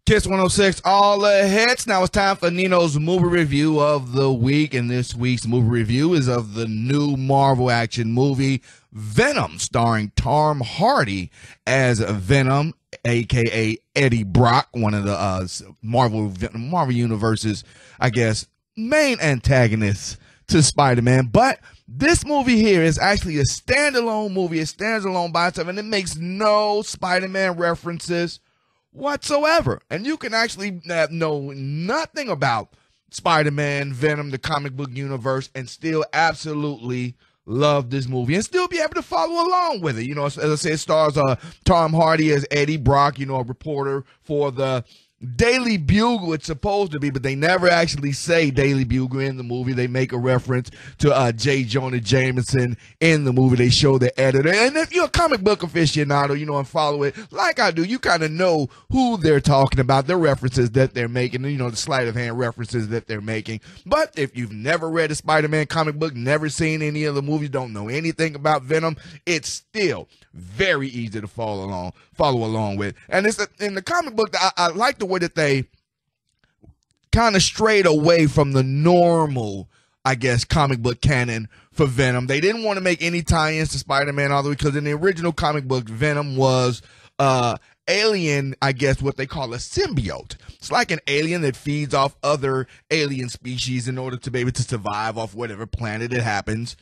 Kiss 106, all the hits. Now it's time for Nino's movie review of the week. And this week's movie review is of the new Marvel action movie, Venom, starring Tom Hardy as Venom, a.k.a. Eddie Brock, one of the Marvel Universe's, I guess, main antagonists to Spider-Man. But this movie here is actually a standalone movie. It stands alone by itself, and it makes no Spider-Man references whatsoever. And you can actually know nothing about Spider-Man, Venom, the comic book universe, and still absolutely love this movie and still be able to follow along with it. You know, as I said, it stars Tom Hardy as Eddie Brock, you know, a reporter for the Daily Bugle, it's supposed to be, but they never actually say Daily Bugle in the movie. They make a reference to J. Jonah Jameson in the movie. They show the editor. And if you're a comic book aficionado, you know, and follow it like I do, you kind of know who they're talking about, the references that they're making, you know, the sleight of hand references that they're making. But if you've never read a Spider-Man comic book, never seen any of the movies, don't know anything about Venom, it's still very easy to follow along with. And it's in the comic book, I like the way that they kind of strayed away from the normal, I guess, comic book canon for Venom. They didn't want to make any tie-ins to Spider-Man all the way, because in the original comic book, Venom was alien, I guess what they call a symbiote. It's like an alien that feeds off other alien species in order to be able to survive off whatever planet it happens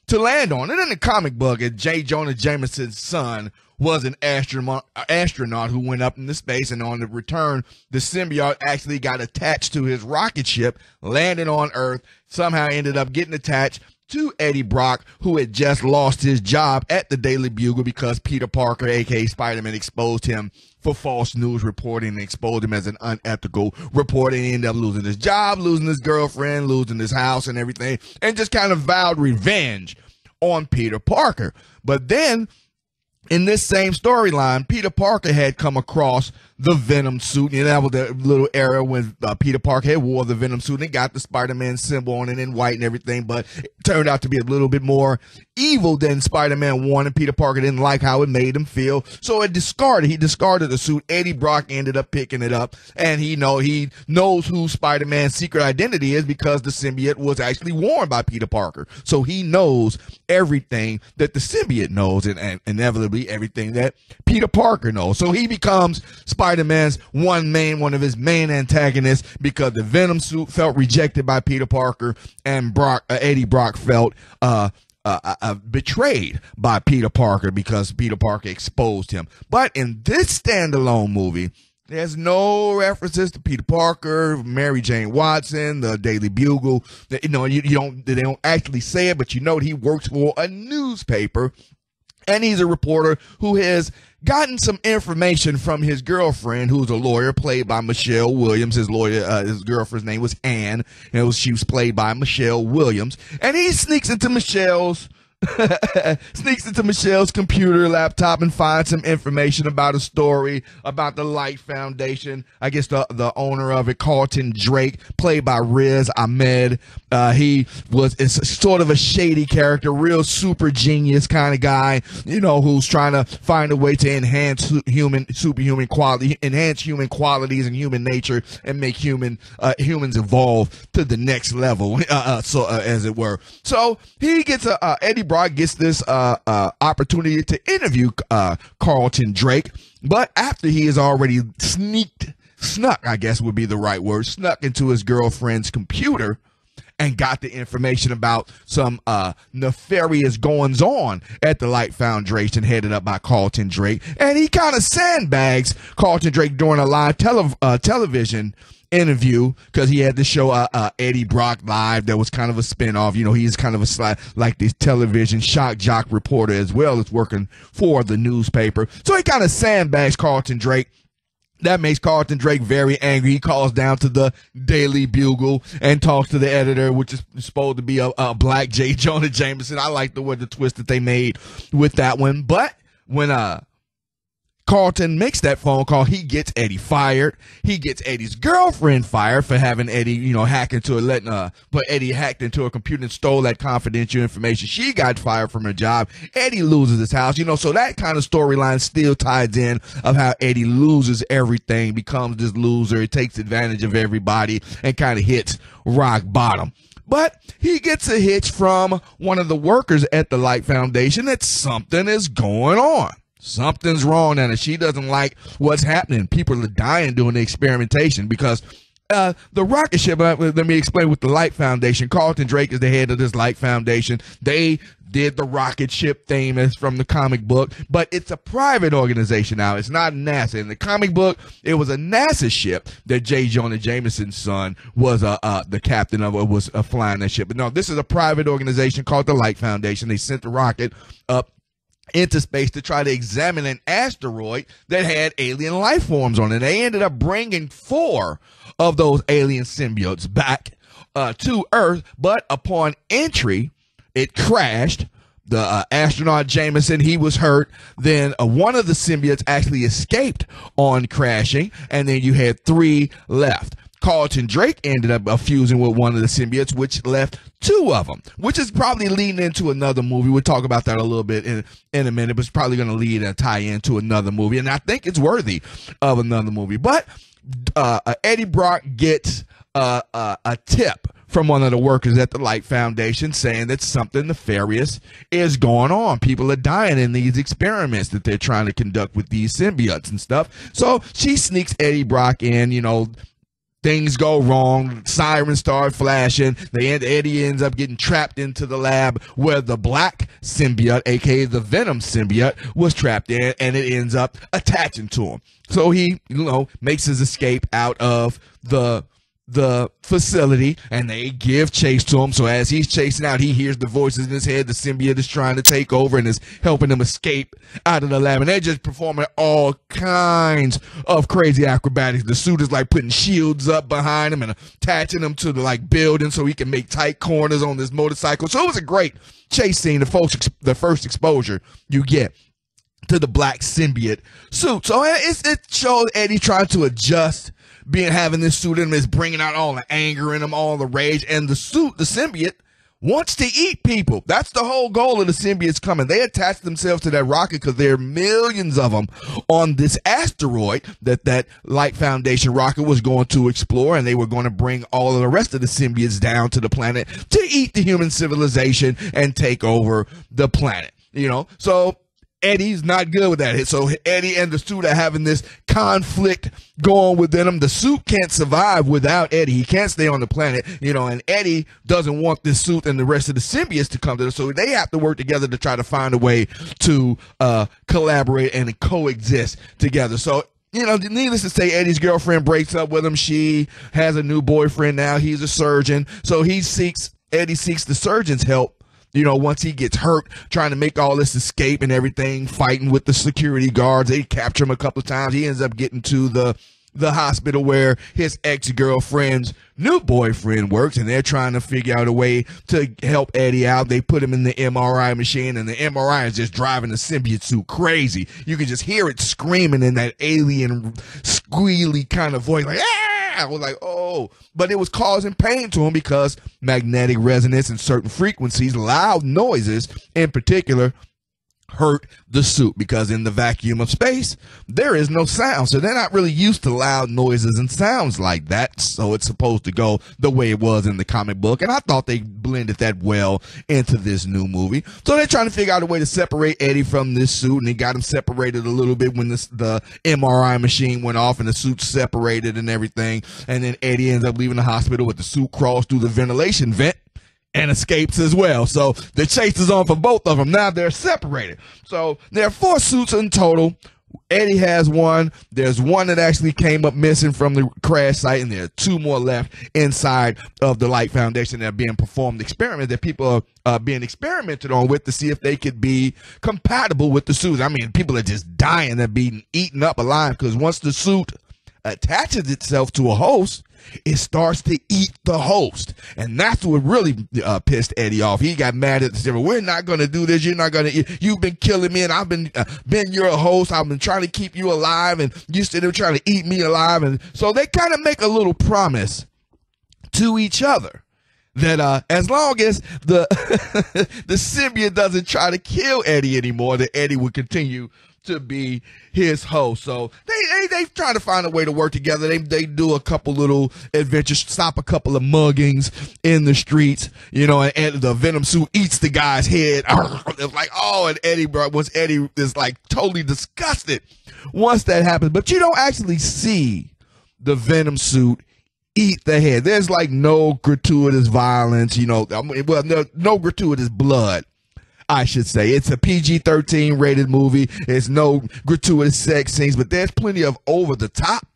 to land on. And in the comic book, J. Jonah Jameson's son was an astronaut who went up into space, and on the return, the symbiote actually got attached to his rocket ship, landed on Earth, somehow ended up getting attached to Eddie Brock, who had just lost his job at the Daily Bugle because Peter Parker, aka Spider-Man, exposed him for false news reporting and exposed him as an unethical reporter. He ended up losing his job, losing his girlfriend, losing his house and everything, and just kind of vowed revenge on Peter Parker. But then, in this same storyline, Peter Parker had come across the Venom suit, and that was the little era when Peter Parker had wore the Venom suit and got the Spider-Man symbol on it in white and everything, but it turned out to be a little bit more evil than Spider-Man wanted. Peter Parker didn't like how it made him feel, so he discarded the suit. Eddie Brock ended up picking it up, and he knows who Spider-Man's secret identity is because the symbiote was actually worn by Peter Parker, so he knows everything that the symbiote knows, and inevitably everything that Peter Parker knows. So he becomes Spider-Man's one of his main antagonists, because the Venom suit felt rejected by Peter Parker, and Eddie Brock felt betrayed by Peter Parker because Peter Parker exposed him. But in this standalone movie, there's no references to Peter Parker, Mary Jane Watson, the Daily Bugle. You know, they don't actually say it, but you know that he works for a newspaper. And he's a reporter who has gotten some information from his girlfriend, who's a lawyer, played by Michelle Williams. His girlfriend's name was Anne, and she was played by Michelle Williams. And he sneaks into Michelle's computer laptop and finds some information about a story about the Light Foundation. I guess the owner of it, Carlton Drake, played by Riz Ahmed. He is sort of a shady character, real super genius kind of guy, you know, who's trying to find a way to enhance human qualities and human nature, and make humans evolve to the next level, as it were. So he gets Eddie Brock gets this opportunity to interview Carlton Drake, but after he has already snuck, I guess would be the right word, snuck into his girlfriend's computer and got the information about some nefarious goings-on at the Light Foundation headed up by Carlton Drake. And he kind of sandbags Carlton Drake during a live television interview, because he had the show Eddie Brock Live that was kind of a spinoff. You know, he's kind of like this television shock jock reporter as well as working for the newspaper. So he kind of sandbags Carlton Drake. That makes Carlton Drake very angry. He calls down to the Daily Bugle and talks to the editor, which is supposed to be a black J. Jonah Jameson. I like the twist that they made with that one. But when Carlton makes that phone call. He gets Eddie fired. He gets Eddie's girlfriend fired for having Eddie, hack into but Eddie hacked into her computer and stole that confidential information. She got fired from her job. Eddie loses his house, so that kind of storyline still ties in of how Eddie loses everything, becomes this loser. He takes advantage of everybody and kind of hits rock bottom. But he gets a hitch from one of the workers at the Light Foundation that something is going on. Something's wrong, and she doesn't like what's happening. People are dying doing the experimentation because the rocket ship, let me explain with the Light Foundation. Carlton Drake is the head of this Light Foundation. They did the rocket ship theme as from the comic book, but it's a private organization now. It's not NASA. In the comic book, it was a NASA ship that J. Jonah Jameson's son was the captain of, was flying that ship. But no, this is a private organization called the Light Foundation. They sent the rocket up into space to try to examine an asteroid that had alien life forms on it. They ended up bringing 4 of those alien symbiotes back to Earth, but upon entry, it crashed. The astronaut Jameson, he was hurt. Then one of the symbiotes actually escaped on crashing, and then you had 3 left. Carlton Drake ended up fusing with one of the symbiotes, which left 2 of them, which is probably leading into another movie. We'll talk about that a little bit in a minute, but it's probably going to lead and tie into another movie, and I think it's worthy of another movie. But Eddie Brock gets a tip from one of the workers at the Light Foundation saying that something nefarious is going on. People are dying in these experiments that they're trying to conduct with these symbiotes and stuff. So she sneaks Eddie Brock in, things go wrong. Sirens start flashing. Eddie ends up getting trapped into the lab where the black symbiote, aka the Venom symbiote, was trapped in, and it ends up attaching to him. So he, makes his escape out of the facility, and they give chase to him. So as he's chasing out, he hears the voices in his head. The symbiote is trying to take over and is helping him escape out of the lab, and they're just performing all kinds of crazy acrobatics. The suit is like putting shields up behind him and attaching them to the building so he can make tight corners on this motorcycle. So it was a great chase scene, the first exposure you get to the black symbiote suit. So it shows Eddie trying to adjust, having this suit in him is bringing out all the anger in him, all the rage, and the symbiote wants to eat people. That's the whole goal of the symbiotes coming. They attach themselves to that rocket because there are millions of them on this asteroid that Light Foundation rocket was going to explore, and they were going to bring all of the rest of the symbiotes down to the planet to eat the human civilization and take over the planet. So Eddie's not good with that. So Eddie and the suit are having this conflict going within him. The suit can't survive without Eddie. He can't stay on the planet, and Eddie doesn't want this suit and the rest of the symbiotes to come to them. So they have to work together to try to find a way to collaborate and coexist together. So, needless to say, Eddie's girlfriend breaks up with him. She has a new boyfriend now. He's a surgeon. So Eddie seeks the surgeon's help. Once he gets hurt, trying to make all this escape and everything, fighting with the security guards. They capture him a couple of times. He ends up getting to the hospital where his ex-girlfriend's new boyfriend works, and they're trying to figure out a way to help Eddie out. They put him in the MRI machine, and the MRI is just driving the symbiote suit crazy. You can just hear it screaming in that alien squealy kind of voice, like, ah! I was like, oh, but it was causing pain to him because magnetic resonance and certain frequencies, loud noises in particular, hurt the suit, because in the vacuum of space there is no sound, so they're not really used to loud noises and sounds like that. So it's supposed to go the way it was in the comic book, and I thought they blended that well into this new movie. So they're trying to figure out a way to separate Eddie from this suit, and they got him separated a little bit when the MRI machine went off and the suit separated and everything, and then Eddie ends up leaving the hospital with the suit crawls through the ventilation vent and escapes as well. So the chase is on for both of them. Now they're separated. So there are 4 suits in total. Eddie has one. There's one that actually came up missing from the crash site, and there are 2 more left inside of the Light Foundation that are being performed experiments that people are being experimented on with to see if they could be compatible with the suits. I mean, people are just dying. They're being eaten up alive because once the suit attaches itself to a host, it starts to eat the host. And that's what really pissed Eddie off. He got mad at the symbiote. We're not going to do this. You're not going to, you've been killing me, and I've been your host. I've been trying to keep you alive, and you still trying to eat me alive. And so they kind of make a little promise to each other that as long as the the symbiote doesn't try to kill Eddie anymore, that Eddie will continue to be his host. So they try to find a way to work together. They do a couple little adventures, stop a couple of muggings in the streets, you know, and the Venom suit eats the guy's head. It's like, oh, and Eddie, bro, once Eddie is like totally disgusted once that happens, but you don't actually see the Venom suit eat the head. There's like no gratuitous violence, you know, well, no gratuitous blood, I should say. It's a PG-13 rated movie. There's no gratuitous sex scenes, but there's plenty of over-the-top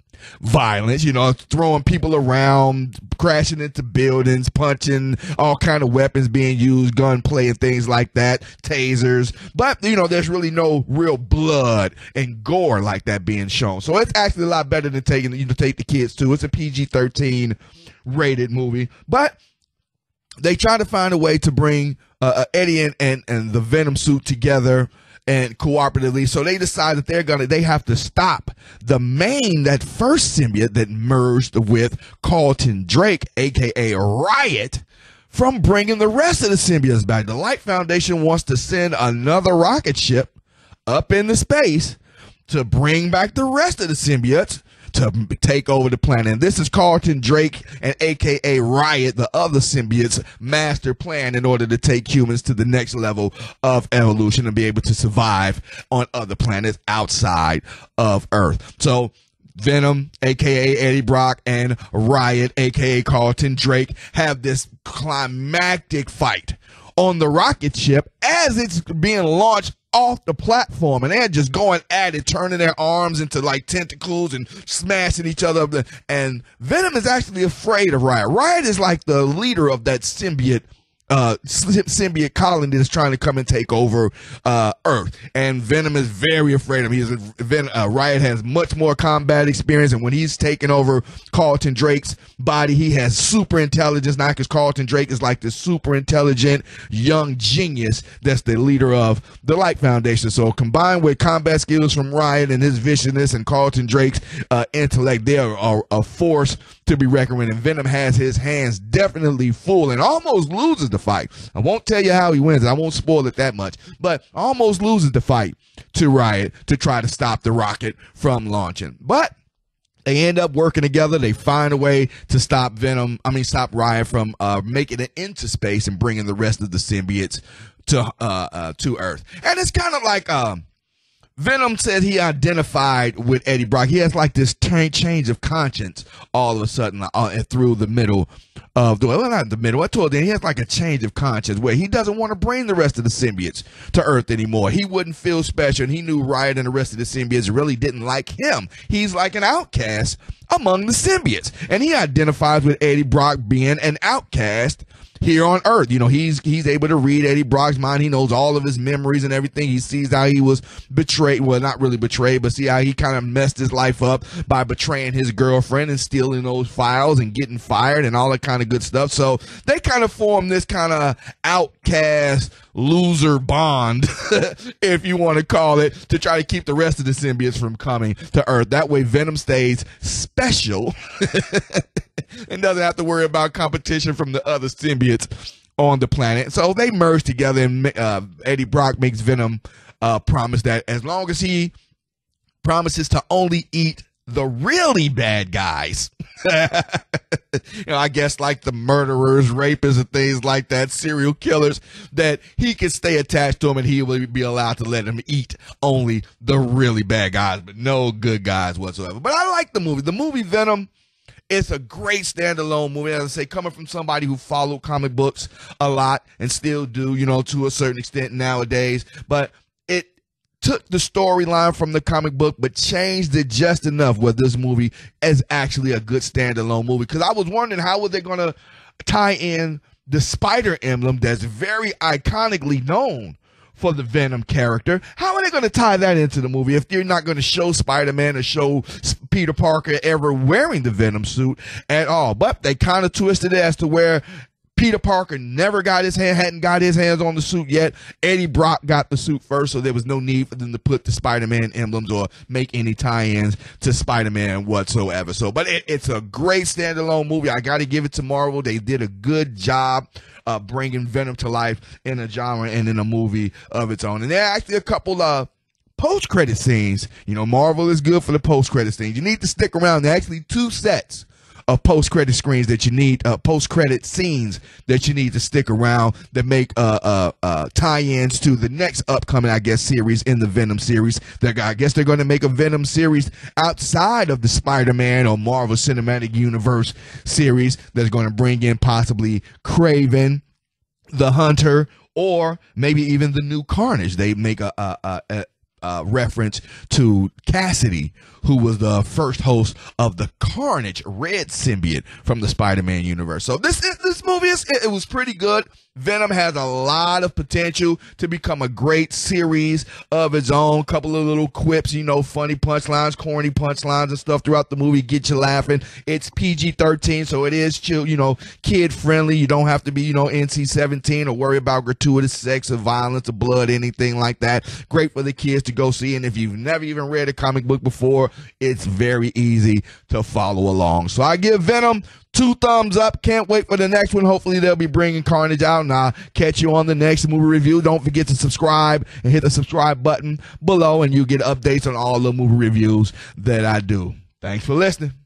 violence, you know, throwing people around, crashing into buildings, punching, all kind of weapons being used, gunplay and things like that, tasers. But, you know, there's really no real blood and gore like that being shown. So it's actually a lot better than take the kids to. It's a PG-13 rated movie. But they try to find a way to bring Eddie and the Venom suit together and cooperatively. So they decide that they have to stop that first symbiote that merged with Carlton Drake, aka Riot, from bringing the rest of the symbiotes back. The Light Foundation wants to send another rocket ship up into space to bring back the rest of the symbiotes to take over the planet. And this is Carlton Drake and aka Riot, the other symbiote's master plan in order to take humans to the next level of evolution and be able to survive on other planets outside of Earth. So Venom, aka Eddie Brock, and Riot, aka Carlton Drake, have this climactic fight on the rocket ship as it's being launched off the platform, and they're just going at it, turning their arms into like tentacles and smashing each other up. And Venom is actually afraid of Riot. Riot is like the leader of that symbiote colony that's trying to come and take over Earth, and Venom is very afraid of him. Riot has much more combat experience, and when he's taking over Carlton Drake's body, he has super intelligence now, because Carlton Drake is like the super intelligent young genius that's the leader of the Light Foundation. So combined with combat skills from Riot and his viciousness and Carlton Drake's intellect, they are a force to be reckoned with. And Venom has his hands definitely full and almost loses the fight. I won't tell you how he wins. I won't spoil it that much, but almost loses the fight to Riot to try to stop the rocket from launching. But they end up working together. They find a way to stop Riot from making it into space and bringing the rest of the symbiotes to Earth. And it's kind of like Venom said he identified with Eddie Brock. He has like this change of conscience all of a sudden through the middle of not the middle. I told you he has like a change of conscience where he doesn't want to bring the rest of the symbiotes to Earth anymore. He wouldn't feel special, and he knew Riot and the rest of the symbiotes really didn't like him. He's like an outcast among the symbiotes, and he identifies with Eddie Brock being an outcast here on Earth. You know, he's able to read Eddie Brock's mind. He knows all of his memories and everything. He sees how he was betrayed. Well, not really betrayed, but see how he kind of messed his life up by betraying his girlfriend and stealing those files and getting fired and all that kind of good stuff. So they kind of form this kind of outcast loser bond, if you want to call it, to try to keep the rest of the symbiotes from coming to Earth. That way Venom stays special and doesn't have to worry about competition from the other symbiotes on the planet. So they merge together, and Eddie Brock makes Venom promise that as long as he promises to only eat the really bad guys, you know, I guess like the murderers, rapists, and things like that, serial killers, that he can stay attached to them and he will be allowed to let him eat only the really bad guys, but no good guys whatsoever. But I like the movie. The movie Venom, it's a great standalone movie. As I say, coming from somebody who followed comic books a lot and still do, you know, to a certain extent nowadays, but it took the storyline from the comic book but changed it just enough where this movie is actually a good standalone movie. Because I was wondering how were they going to tie in the spider emblem that's very iconically known for the Venom character. How are they going to tie that into the movie if you're not going to show Spider-Man or show Peter Parker ever wearing the Venom suit at all? But they kind of twisted it as to where Peter Parker never hadn't got his hands on the suit yet. Eddie Brock got the suit first, so there was no need for them to put the Spider-Man emblems or make any tie-ins to Spider-Man whatsoever. So, but it's a great standalone movie. I got to give it to Marvel. They did a good job bringing Venom to life in a genre and in a movie of its own. And there are actually a couple post-credit scenes. You know, Marvel is good for the post-credit scenes. You need to stick around. There are actually 2 sets of post-credit screens that you need, post-credit scenes that you need to stick around that make tie-ins to the next upcoming, I guess, series in the Venom series. I guess they're going to make a Venom series outside of the Spider-Man or Marvel Cinematic Universe series that's going to bring in possibly Kraven, the Hunter, or maybe even the new Carnage. They make a reference to Cassidy, who was the first host of the Carnage Red symbiote from the Spider-Man universe. So this movie it was pretty good. Venom has a lot of potential to become a great series of its own. Couple of little quips, you know, funny punchlines, corny punchlines and stuff throughout the movie, get you laughing. It's PG-13, so it is chill, you know, kid friendly. You don't have to be, you know, NC-17 or worry about gratuitous sex or violence or blood, anything like that. Great for the kids to go see. And if you've never even read a comic book before, it's very easy to follow along. So I give Venom 2 thumbs up. Can't wait for the next one. Hopefully they'll be bringing Carnage out, and I'll catch you on the next movie review. Don't forget to subscribe and hit the subscribe button below, and you get updates on all the movie reviews that I do. Thanks for listening.